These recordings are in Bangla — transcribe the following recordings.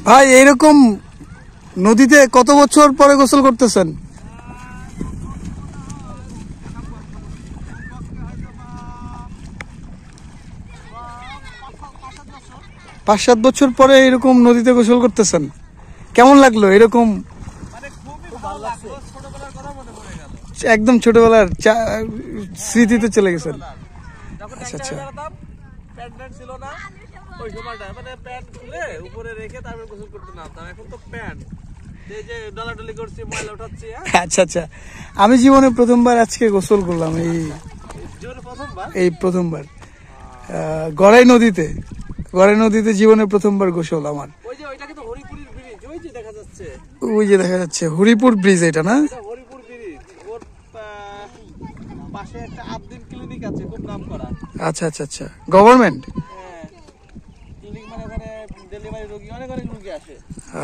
ভাই এরকম নদীতে কত বছর পরে গোসল করতেছেন? পাঁচ সাত বছর পরে এরকম নদীতে গোসল করতেছেন, কেমন লাগলো? এরকম একদম ছোটবেলার স্মৃতিতে চলে গেছেন। আচ্ছা আচ্ছা, আচ্ছা আচ্ছা। আমি জীবনে প্রথমবার আজকে গোসল করলাম, এই প্রথমবার গড়াই নদীতে জীবনে প্রথমবার গোসল আমার। ওই যে দেখা যাচ্ছে হরিপুর ব্রিজ, এটা না? আচ্ছা আচ্ছা আচ্ছা, গভর্নমেন্ট।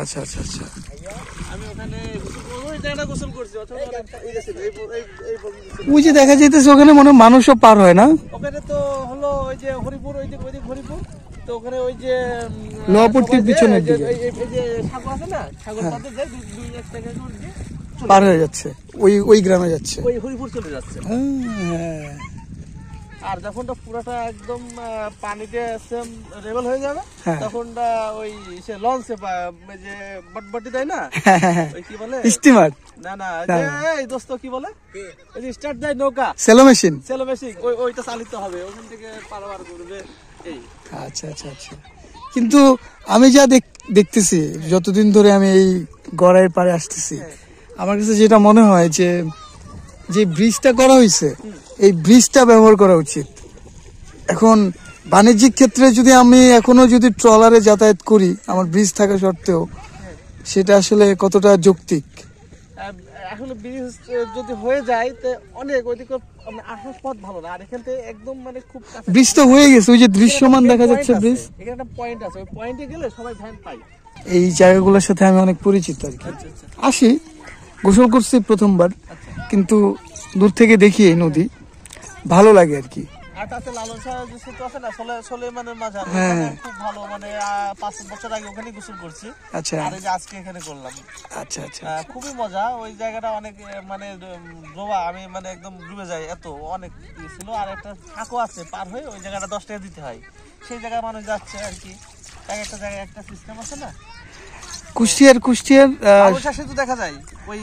আচ্ছা আচ্ছা আচ্ছা, ওই যে দেখা যাইতেছে ওখানে মনে মানুষও পার হয় না? ওখানে তো হলো ওই যে হরিপুর, ওই দিক হরিপুর, তো ওখানে ওই যে লোহাপট্টির পিছনের দিকে সাগর আছে না, সাগর পার হয়ে যাচ্ছে, ওই গ্রামে যাচ্ছে, ওই হরিপুর চলে যাচ্ছে। আর যখন পুরাটা একদম পানিতে লেভেল হয়ে যাবে তখন ওই সে লঞ্চে যে বটবটি দেয় না, ওই কি বলে স্টিমার, না না এই দোস্ত কি বলে, ওই যে স্টার্ট দেয় নৌকা, সেলো মেশিন, ওইটা চালিত হবে, ওখান থেকে পারাবার করবে এই। আচ্ছা আচ্ছা আচ্ছা। কিন্তু আমি যা দেখতেছি, যতদিন ধরে আমি এই গড়াইয়ের পাড়ে আসতেছি, আমার কাছে যেটা মনে হয় যে ব্রিজটা করা হয়েছে, এই ব্রিজটা ব্যবহার করা উচিত। এখন বাণিজ্যিক ক্ষেত্রে যদি আমি এখনো যদি ট্রলারে যাতায়াত করি, আমার ব্রিজ থাকা সত্ত্বেও, সেটা আসলে কতটা যৌক্তিক? আসলে ব্রিজ যদি হয়ে যায় তো অনেক ওইদিকে আসার পথ ভালো না, আর এখান থেকে একদম মানে খুব ব্রিজ তো হয়ে গেছে, ওই যে দৃশ্যমান দেখা যাচ্ছে ব্রিজ, এখানে একটা পয়েন্ট আছে, ওই পয়েন্টে গেলে সবাই ভ্যান পায়। এই জায়গাগুলোর সাথে আমি অনেক পরিচিত আর কি। আসি, গোসল করছি প্রথমবার, কিন্তু দূর থেকে দেখি এই নদী, ভালো লাগে আর কি। খুব ভালো, মানে 5 বছর আগে ওখানে গোসল করছি। আচ্ছা, আর এই যে আজকে এখানে করলাম। আচ্ছা আচ্ছা, খুবই মজা। ওই জায়গাটা অনেক মানে ডোবা, আমি মানে একদম ডুবে যাই, এত অনেক ছিল। আর একটা ফাঁকও আছে, পার হয়ে ওই জায়গাটা 10 টাকা দিতে হয়, সেই জায়গায় মানুষ যাচ্ছে আর কি। একটা জায়গায় একটা সিস্টেম আছে না। কুষ্টিয়ার লালন শাহ সেতু দেখা যায়, ওই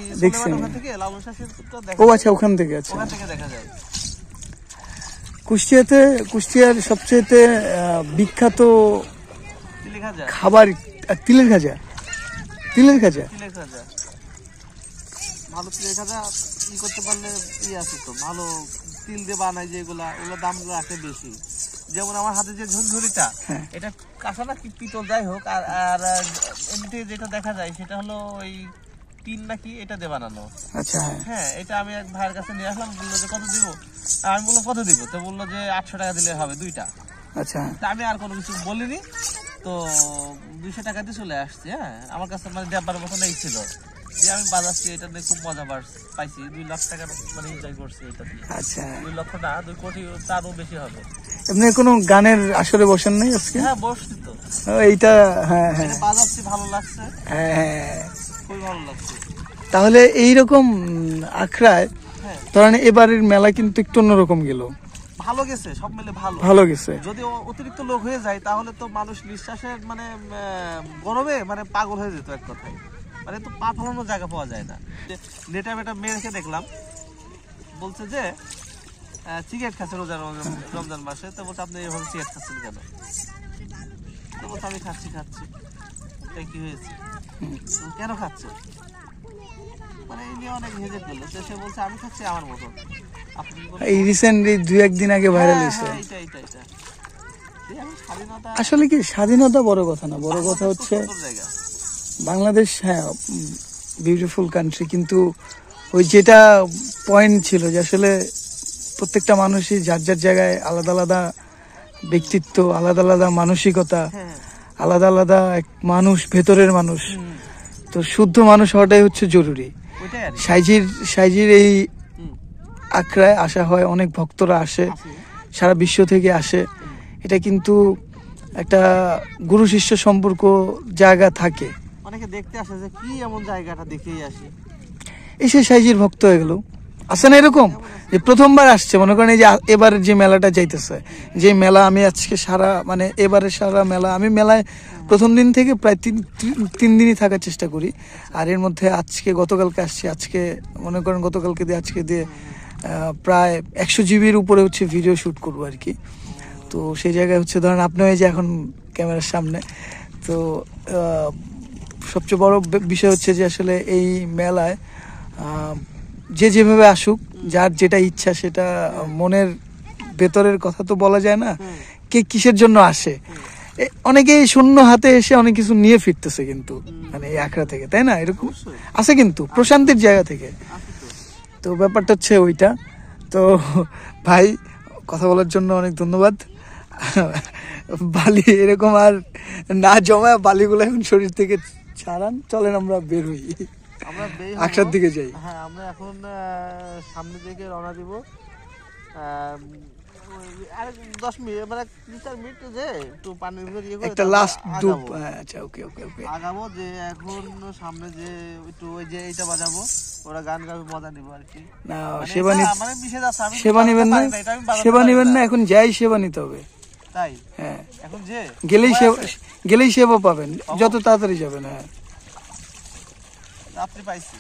ওখান থেকে লালন শাহ সেতুটা দেখা যায়। ও আচ্ছা, ওখান থেকে, আচ্ছা, ওখান থেকে দেখা যায়। কুষ্টিয়ার সবচেয়ে বিখ্যাত খাবার তিলের খাজা। ভালো তিলের খাজা ই করতে পারলে আছে তো, ভালো তিল দিয়ে বানায় যেগুলা, ওগুলো দাম রাখে বেশি। যেমন আমার হাতে যে ঝুড়িটা, এটা কাঁচা না কি পিতল, যাই হোক। আর এমনিতে যেটা দেখা যায় সেটা হলো ওই টিন নাকি, এটা দিয়ে বানানো। আচ্ছা, হ্যাঁ, এটা আমি এক ভাইয়ের কাছে নিয়ে আসলাম, বললো যে কত দিব, আমি বললাম কত দিব, তো বললো যে 800 টাকা দিলে হবে দুইটা। আচ্ছা, আমি আর কোনো কিছু বলিনি, তো 200 টাকা দিয়ে চলে আসছে। হ্যাঁ, আমার কাছে মানে 12 বছর নেই ছিল, যে আমি বাজাচ্ছি, এটা দিয়ে খুব মজা পাইছি। 2 লাখ টাকা মানে এনজয় করছি এটা দিয়ে। আচ্ছা, 2 লক্ষ না, 2 কোটি, তারও বেশি হবে। এমনি কোনো গানের আসরে বসেন নাই আজকে? হ্যাঁ, বসছি তো, এইটা হ্যাঁ হ্যাঁ বাজাচ্ছি, ভালো লাগছে। হ্যাঁ, খুবই ভালো লাগছে। তাহলে এইরকম আখড়ায় ধরেন এবারের মেলা কিন্তু একটু অন্যরকম গেল, ভালো গেছে, সব মিলে ভালো গেছে। যদি অতিরিক্ত লোক হয়ে যায় তাহলে তো মানুষ নিঃশ্বাসের মানে গরমে মানে পাগল হয়ে যেত এক কথায়, মানে তো পা ফেলানোর জায়গা পাওয়া যায় না। নেটা বেটা মেয়ে রেখে দেখলাম, বলছে যে সিগারেট খাচ্ছে রমজান মাসে, তো বলছে আপনি এভাবে সিগারেট খাচ্ছেন কেন? তো বলছে আমি খাচ্ছি। কি হয়েছে, কেন খাচ্ছে? মানে এই নিয়ে অনেক হেজে ফেললো। সে বলছে আমি খাচ্ছি আমার মতো। এই রিসেন্টলি 2-1 দিন আগে ভাইরাল হয়েছে। আসলে কি স্বাধীনতা বড় কথা না, বড় কথা হচ্ছে বাংলাদেশ, হ্যাঁ বিউটিফুল কান্ট্রি, কিন্তু ওই যেটা পয়েন্ট ছিল যে আসলে প্রত্যেকটা মানুষই যার যার জায়গায় আলাদা আলাদা ব্যক্তিত্ব, আলাদা আলাদা মানসিকতা, আলাদা আলাদা এক মানুষ, ভেতরের মানুষ। তো শুদ্ধ মানুষ হওয়াটাই হচ্ছে জরুরি। সাইজির এই আখড়ায় আসা হয়, অনেক ভক্তরা আসে, সারা বিশ্ব থেকে আসে। এটা কিন্তু একটা গুরু শিষ্য সম্পর্ক জায়গা থাকে। অনেকে দেখতে আসে যে কি এমন জায়গাটা দেখেই আসি, এসে সাইজির ভক্ত হয়ে গেল। আছে না এরকম যে প্রথমবার আসছে, মনে করেন এই যে এবার যে মেলাটা যাইতেছে, যে মেলা আমি আজকে সারা মানে এবারে সারা মেলা আমি মেলায় প্রথম দিন থেকে প্রায় তিন দিনই থাকার চেষ্টা করি। আর এর মধ্যে আজকে গতকালকে আসছি, আজকে মনে করেন গতকালকে দিয়ে আজকে দিয়ে প্রায় 100 জিবির উপরে হচ্ছে ভিডিও শ্যুট করবো আর কি। তো সেই জায়গায় হচ্ছে ধরেন আপনি এই যে এখন ক্যামেরার সামনে, তো সবচেয়ে বড় বিষয় হচ্ছে যে আসলে এই মেলায় যে যেভাবে আসুক, যার যেটা ইচ্ছা সেটা, মনের ভেতরের কথা তো বলা যায় না, কে কিসের জন্য আসে। অনেকেই শূন্য হাতে এসে অনেক কিছু নিয়ে ফিরতেছে কিন্তু মানে এই আখড়া থেকে, তাই না? এরকম আছে কিন্তু প্রশান্তির জায়গা থেকে। তো ব্যাপারটা হচ্ছে ওইটা। তো ভাই কথা বলার জন্য অনেক ধন্যবাদ। বালি এরকম আর না জমায় বালিগুলো এখন শরীর থেকে ছাড়ান, চলেন আমরা বের হই, আমরা আকসার দিকে যাই। হ্যাঁ, আমরা এখন সামনের দিকে রওনা দিব। আর 10 মিনিট মানে 2-4 মিনিট যে একটু পানির ভিতর ইয়ে করে একটা লাস্ট ডুব। আচ্ছা, ওকে ওকে ওকে। আগাবো যে এখন সামনে যে একটু ওই যে এইটা বাজাবো, ওরা গান গাবে, মজা নিব আর কি। না মানে সেবা এটা মানে মিশে যাচ্ছে, আমি সেবা নিবেন না, এটা আমি বাজাতে সেবা পারি নিবেন না, এখন যাই সেবা নিতে হবে। তাই হ্যাঁ, এখন যে গেলেই সেবা পাবেন, যত তাড়াতাড়ি যাবেন। হ্যাঁ, রাত্রি পাইছি,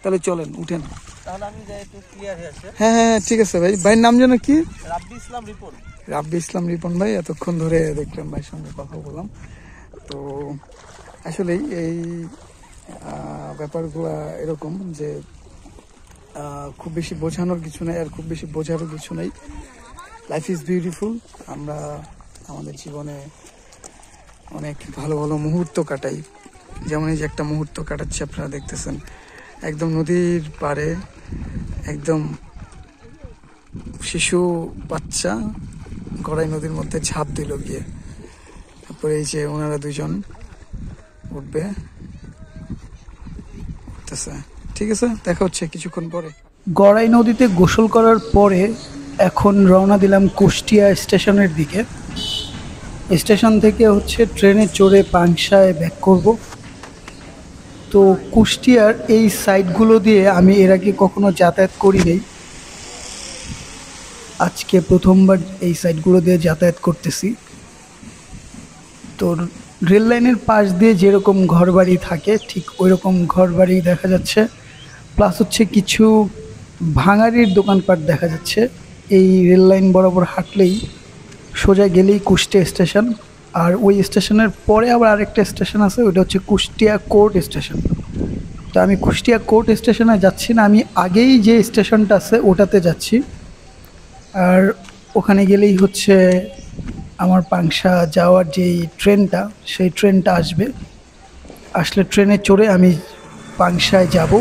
তাহলে চলেন উঠেন। তাহলে আমি যাই একটু ক্লিয়ার হয়ে আসে। হ্যাঁ হ্যাঁ ঠিক আছে ভাই। ভাইয়ের নাম যেন কি? রাব্বি ইসলাম রিপন। রাব্বি ইসলাম রিপন ভাই, এতক্ষণ ধরে দেখলাম ভাইয়ের সঙ্গে কথা বললাম। তো আসলেই এই ব্যাপারগুলো এরকম যে খুব বেশি বোঝানোর কিছু নেই, আর খুব বেশি বোঝারও কিছু নেই। Life is beautiful. আমরা আমাদের জীবনে অনেক ভালো ভালো মুহূর্ত কাটাই, যেমন এই যে একটা মুহূর্ত কাটাচ্ছি আপনারা দেখতেছেন, একদম নদীর পাড়ে, একদম শিশু বাচ্চা গড়াই নদীর মধ্যে ঝাঁপ দিল গিয়ে। তারপরে এই যে ওনারা দুজন উঠবে, ঠিক আছে, দেখা হচ্ছে কিছুক্ষণ পরে। গড়াই নদীতে গোসল করার পরে এখন রওনা দিলাম কুষ্টিয়া স্টেশনের দিকে। স্টেশন থেকে হচ্ছে ট্রেনে চড়ে পাংশায় ব্যাক করব। তো কুষ্টিয়ার এই সাইডগুলো দিয়ে আমি এর আগে কখনো যাতায়াত করি নাই, আজকে প্রথমবার এই সাইডগুলো দিয়ে যাতায়াত করতেছি। তো রেল লাইনের পাশ দিয়ে যেরকম ঘরবাড়ি থাকে ঠিক ওই রকম ঘরবাড়ি দেখা যাচ্ছে, প্লাস হচ্ছে কিছু ভাঙাড়ির দোকানপাট দেখা যাচ্ছে। এই রেল লাইন বরাবর হাঁটলেই সোজা গেলেই কুষ্টিয়া স্টেশন, আর ওই স্টেশনের পরে আবার আরেকটা স্টেশন আছে, ওইটা হচ্ছে কুষ্টিয়া কোর্ট স্টেশন। তো আমি কুষ্টিয়া কোর্ট স্টেশনে যাচ্ছি না, আমি আগেই যে স্টেশনটা আছে ওটাতে যাচ্ছি। আর ওখানে গেলেই হচ্ছে আমার পাংশা যাওয়ার যেই ট্রেনটা, সেই ট্রেনটা আসবে। আসলে ট্রেনে চড়ে আমি পাংশায় যাব।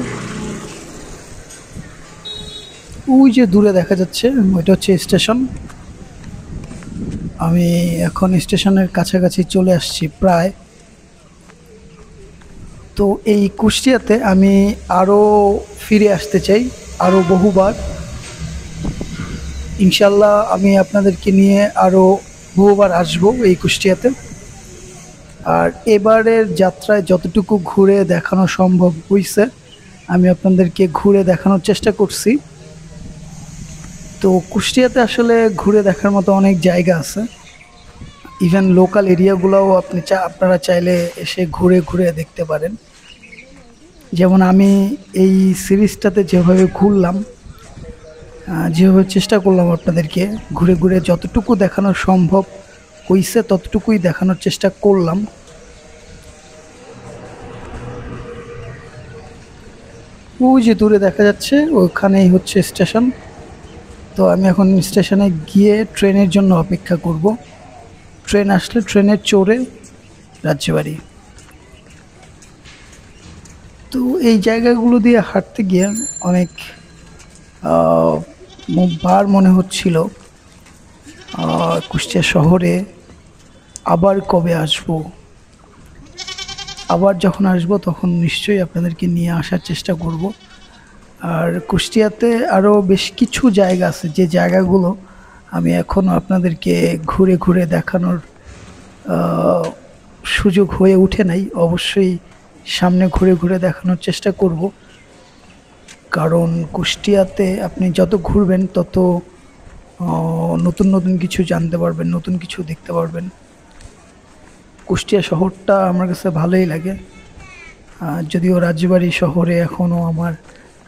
ওই যে দূরে দেখা যাচ্ছে ওইটা হচ্ছে স্টেশন। আমি এখন স্টেশনের কাছাকাছি চলে আসছি প্রায়। তো এই কুষ্টিয়াতে আমি আরও ফিরে আসতে চাই, আরও বহুবার ইনশাল্লাহ। আমি আপনাদেরকে নিয়ে আরও বহুবার আসবো এই কুষ্টিয়াতে। আর এবারের যাত্রায় যতটুকু ঘুরে দেখানো সম্ভব হয়েছে আমি আপনাদেরকে ঘুরে দেখানোর চেষ্টা করছি। তো কুষ্টিয়াতে আসলে ঘুরে দেখার মতো অনেক জায়গা আছে, ইভেন লোকাল এরিয়াগুলোও আপনারা চাইলে এসে ঘুরে ঘুরে দেখতে পারেন। যেমন আমি এই সিরিজটাতে যেভাবে ঘুরলাম, যেভাবে চেষ্টা করলাম আপনাদেরকে ঘুরে ঘুরে যতটুকু দেখানো সম্ভব হয়েছে ততটুকুই দেখানোর চেষ্টা করলাম। ওই যে দূরে দেখা যাচ্ছে ওখানেই হচ্ছে স্টেশন। তো আমি এখন স্টেশনে গিয়ে ট্রেনের জন্য অপেক্ষা করব। ট্রেন আসলে ট্রেনে চড়ে রাজ্যবাড়ি। তো এই জায়গাগুলো দিয়ে হাঁটতে গিয়ে অনেক বার মনে হচ্ছিল কুষ্টিয়া শহরে আবার কবে আসব। আবার যখন আসব তখন নিশ্চয়ই আপনাদেরকে নিয়ে আসার চেষ্টা করব। আর কুষ্টিয়াতে আরও বেশ কিছু জায়গা আছে যে জায়গাগুলো আমি এখনও আপনাদেরকে ঘুরে ঘুরে দেখানোর সুযোগ হয়ে ওঠে নাই। অবশ্যই সামনে ঘুরে ঘুরে দেখানোর চেষ্টা করব, কারণ কুষ্টিয়াতে আপনি যত ঘুরবেন তত নতুন নতুন কিছু জানতে পারবেন, নতুন কিছু দেখতে পারবেন। কুষ্টিয়া শহরটা আমার কাছে ভালোই লাগে, যদিও রাজবাড়ী শহরে এখনও আমার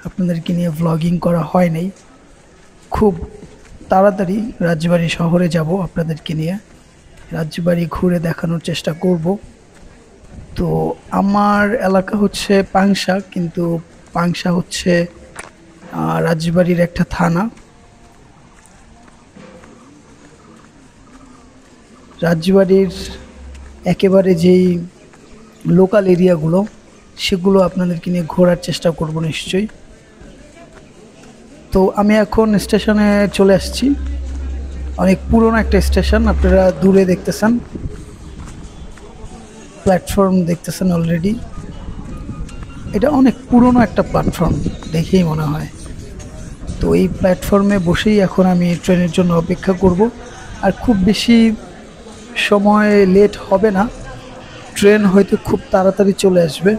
আপনাদেরকে নিয়ে ভ্লগিং করা হয় নাই। খুব তাড়াতাড়ি রাজবাড়ী শহরে যাব, আপনাদেরকে নিয়ে রাজবাড়ী ঘুরে দেখানোর চেষ্টা করব। তো আমার এলাকা হচ্ছে পাংশা, কিন্তু পাংশা হচ্ছে রাজবাড়ির একটা থানা। রাজবাড়ির একেবারে যেই লোকাল এরিয়াগুলো সেগুলো আপনাদেরকে নিয়ে ঘোরার চেষ্টা করব নিশ্চয়ই। তো আমি এখন স্টেশনে চলে আসছি, অনেক পুরনো একটা স্টেশন, আপনারা দূরে দেখতেছেন, প্ল্যাটফর্ম দেখতেছেন অলরেডি। এটা অনেক পুরনো একটা প্ল্যাটফর্ম দেখেই মনে হয়। তো এই প্ল্যাটফর্মে বসেই এখন আমি ট্রেনের জন্য অপেক্ষা করব, আর খুব বেশি সময় লেট হবে না, ট্রেন হয়তো খুব তাড়াতাড়ি চলে আসবে।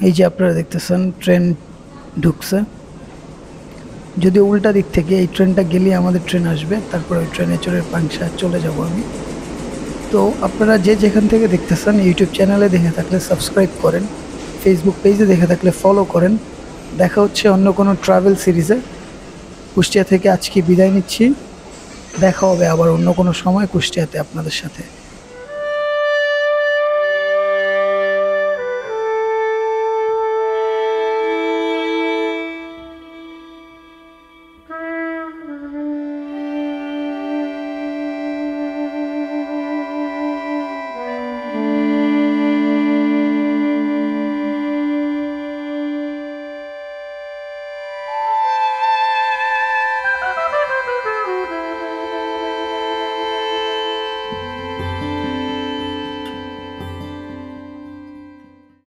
এই যে আপনারা দেখতেছেন ট্রেন ঢুকছে, যদি উল্টা দিক থেকে এই ট্রেনটা গেলে আমাদের ট্রেন আসবে, তারপর ওই ট্রেনে চড়ে পাংশা চলে যাব আমি। তো আপনারা যে যেখান থেকে দেখতেছেন, ইউটিউব চ্যানেলে দেখে থাকলে সাবস্ক্রাইব করেন, ফেসবুক পেজে দেখে থাকলে ফলো করেন। দেখা হচ্ছে অন্য কোনো ট্রাভেল সিরিজে। কুষ্টিয়া থেকে আজকে বিদায় নিচ্ছি, দেখা হবে আবার অন্য কোনো সময় কুষ্টিয়াতে আপনাদের সাথে।